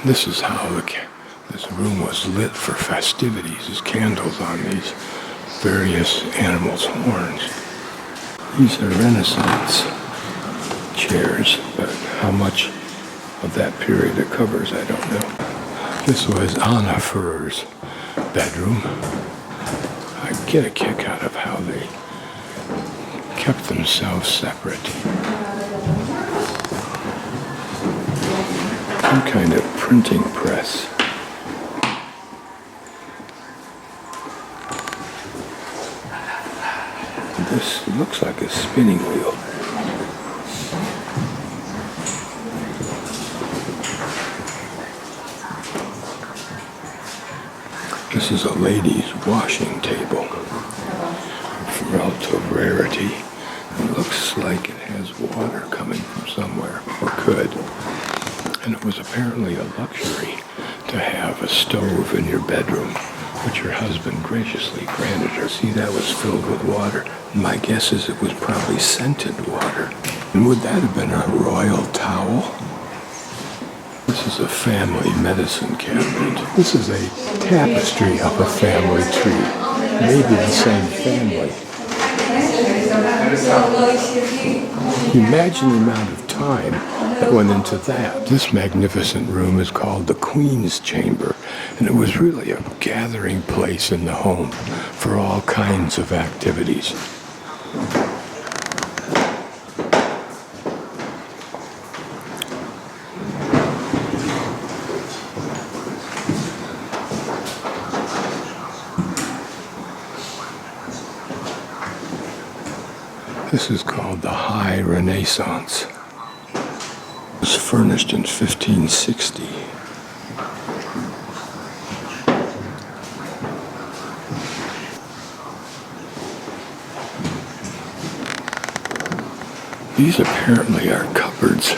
This is how this room was lit for festivities. There's candles on these various animals' horns. These are Renaissance chairs, but how much of that period it covers, I don't know. This was Anna Furr's bedroom. I get a kick out of how they kept themselves separate. Some kind of printing press. This looks like a spinning wheel. This is a ladies' washing table. Relative rarity. It looks like it has water coming from somewhere, or could. And it was apparently a luxury to have a stove in your bedroom, which her husband graciously granted her. See, that was filled with water. My guess is it was probably scented water. And would that have been a royal towel? This is a family medicine cabinet. This is a tapestry of a family tree. Maybe the same family. Imagine the amount of time that went into that. This magnificent room is called the Queen's Chamber, and it was really a gathering place in the home for all kinds of activities. This is called the High Renaissance. It was furnished in 1560. These apparently are cupboards.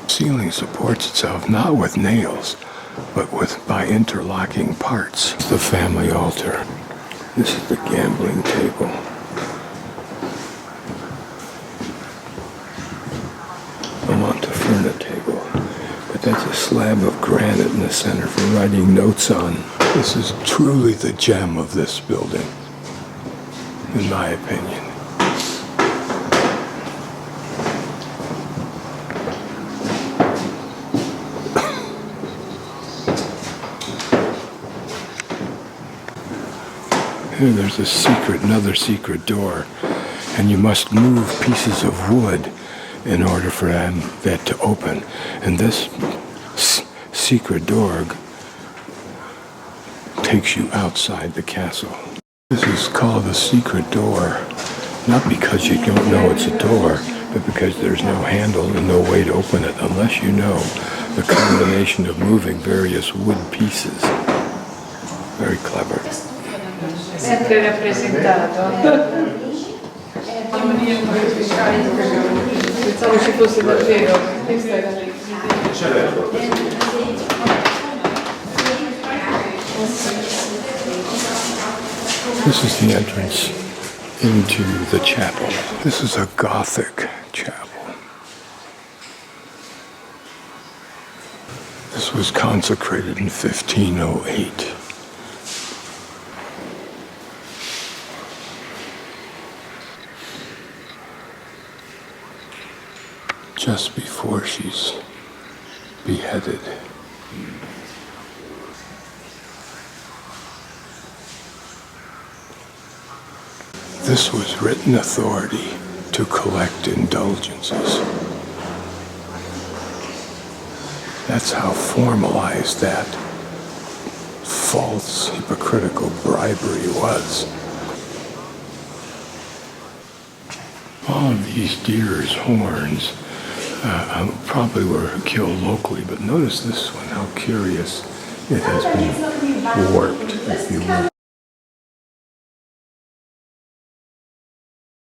The ceiling supports itself not with nails, but by interlocking parts. It's the family altar. This is the gambling table. I want to Furna table, but that's a slab of granite in the center for writing notes on. This is truly the gem of this building, in my opinion. Here there's another secret door, and you must move pieces of wood in order for that to open. And this secret door takes you outside the castle. This is called a secret door, not because you don't know it's a door, but because there's no handle and no way to open it unless you know the combination of moving various wood pieces. Very clever. Sempre rappresentato. Pensavo ci fosse davvero. Questa era This is the entrance into the chapel. This is a Gothic chapel. This was consecrated in 1508. Just before she's beheaded. This was written authority to collect indulgences. That's how formalized that false, hypocritical bribery was. All of these deer's horns probably were killed locally, but notice this one, how curious it has been warped, if you will.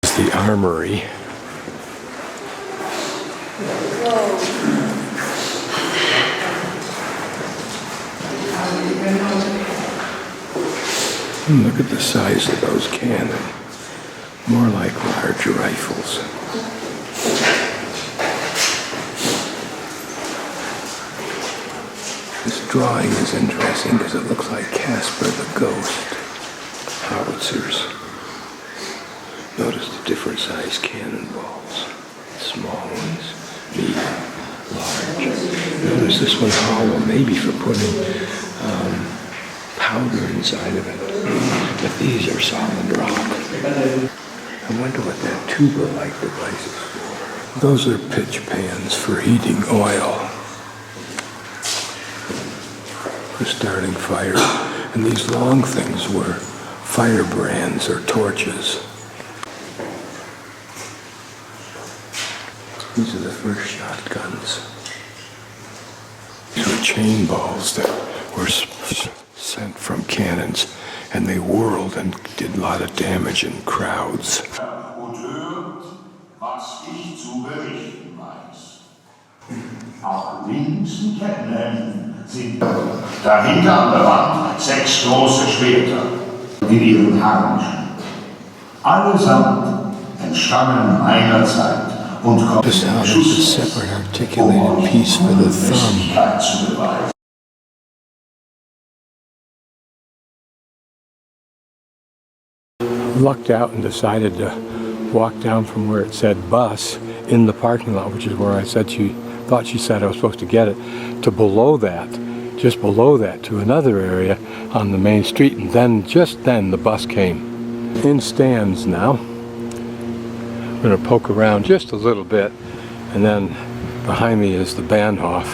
This is the Amory. Look at the size of those cannon. More like large rifles. This drawing is interesting because it looks like Casper the Ghost. Howitzers. Notice the different size cannonballs. Small ones, medium, large. Notice this one hollow, maybe for putting powder inside of it. But these are solid rock. I wonder what that tuber-like device is for. Those are pitch pans for heating oil. For starting fire. And these long things were firebrands or torches. These are the first shotguns. These were chain balls that were sent from cannons, and they whirled and did a lot of damage in crowds. Auch links die Kettenhemden sind dahinter an der Wand 6 große Schwerter in ihren Harnischen. Allesamt entstammen meiner Zeit und kommen Just how there's a separate articulated piece for the thumb. zu beweisen. Lucked out and decided to walk down from where it said bus in the parking lot, which is where I said she said I was supposed to get it, to below that, just below that, to another area on the main street, and then just then the bus came. In stands now. I'm going to poke around just a little bit, and then behind me is the Bahnhof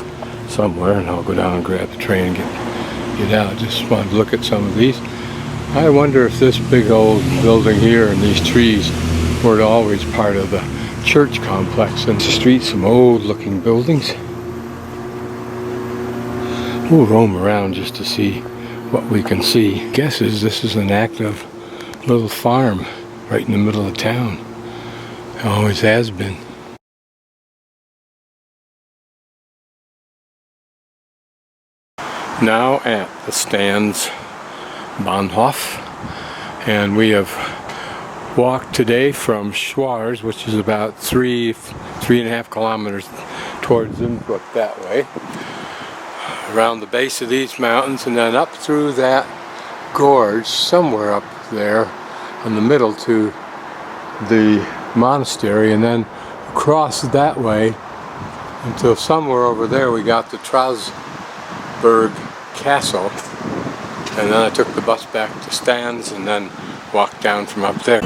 somewhere, and I'll go down and grab the train and get out. Just wanted to look at some of these. I wonder if this big old building here and these trees were always part of the church complex. And the street, some old looking buildings. We'll roam around just to see what we can see. Guesses this is an active little farm right in the middle of town. It always has been. Now at the stands Bahnhof, and we have walked today from Schwarz, which is about 3.5 kilometers towards Innsbruck that way, around the base of these mountains, and then up through that gorge somewhere up there in the middle to the monastery, and then across that way until somewhere over there we got the Tratzberg castle, and then I took the bus back to Stans and then walked down from up there.